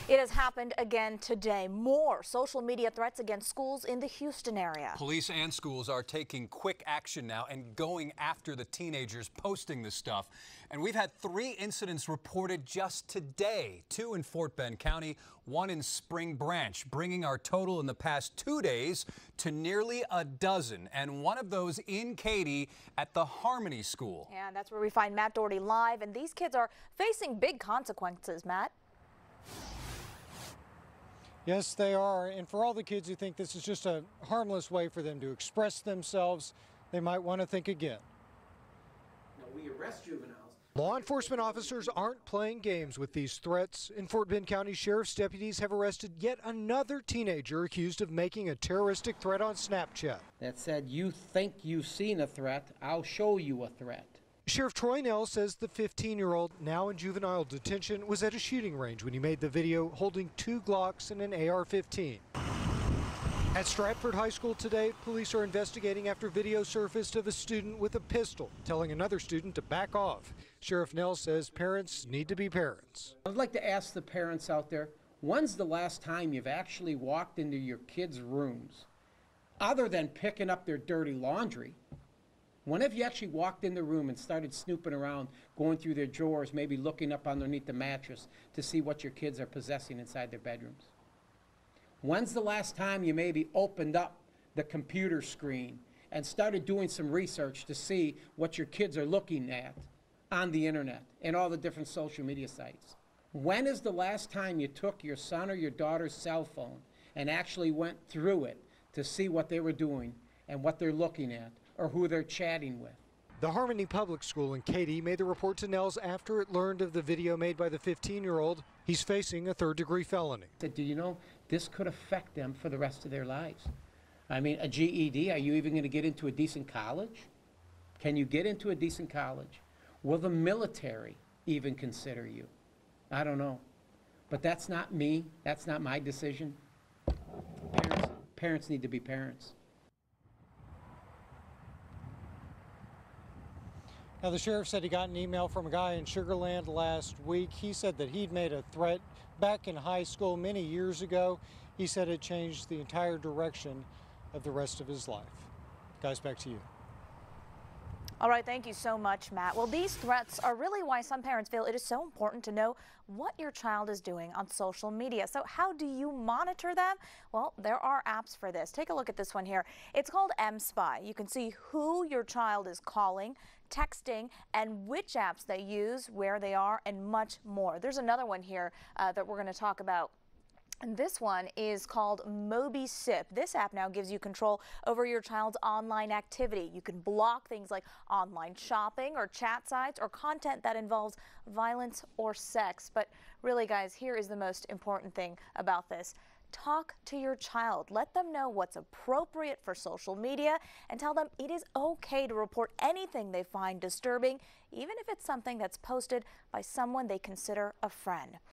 It has happened again today. More social media threats against schools in the Houston area. Police and schools are taking quick action now and going after the teenagers posting this stuff. And we've had 3 incidents reported just today, 2 in Fort Bend County, 1 in Spring Branch, bringing our total in the past 2 days to nearly a dozen. And one of those in Katy at the Harmony School. And that's where we find Matt Doherty live. And these kids are facing big consequences, Matt. Yes, they are. And for all the kids who think this is just a harmless way for them to express themselves, they might want to think again. No, we arrest juveniles. Law enforcement officers aren't playing games with these threats. In Fort Bend County, sheriff's deputies have arrested yet another teenager accused of making a terroristic threat on Snapchat. That said, you think you've seen a threat, I'll show you a threat. Sheriff Troy Nell says the 15-year-old, now in juvenile detention, was at a shooting range when he made the video holding 2 Glocks and an AR-15. At Stratford High School today, police are investigating after video surfaced of a student with a pistol, telling another student to back off. Sheriff Nell says parents need to be parents. I'd like to ask the parents out there, when's the last time you've actually walked into your kids' rooms, other than picking up their dirty laundry? When have you actually walked in the room and started snooping around, going through their drawers, maybe looking up underneath the mattress to see what your kids are possessing inside their bedrooms? When's the last time you maybe opened up the computer screen and started doing some research to see what your kids are looking at on the internet and all the different social media sites? When is the last time you took your son or your daughter's cell phone and actually went through it to see what they were doing and what they're looking at, or who they're chatting with? The Harmony Public School in Katy made the report to Nels after it learned of the video made by the 15-year-old. He's facing a 3rd-degree felony. Do you know this could affect them for the rest of their lives? I mean, a GED, are you even going to get into a decent college? Can you get into a decent college? Will the military even consider you? I don't know. But that's not me. That's not my decision. Parents need to be parents. Now, the sheriff said he got an email from a guy in Sugar Land last week. He said that he'd made a threat back in high school many years ago. He said it changed the entire direction of the rest of his life. Guys, back to you. All right, thank you so much, Matt. Well, these threats are really why some parents feel it is so important to know what your child is doing on social media. So how do you monitor them? Well, there are apps for this. Take a look at this one here. It's called mSpy. You can see who your child is calling, texting, and which apps they use, where they are, and much more. There's another one here that we're going to talk about. And this one is called MobiSip. This app now gives you control over your child's online activity. You can block things like online shopping or chat sites or content that involves violence or sex. But really, guys, here is the most important thing about this. Talk to your child. Let them know what's appropriate for social media and tell them it is okay to report anything they find disturbing, even if it's something that's posted by someone they consider a friend.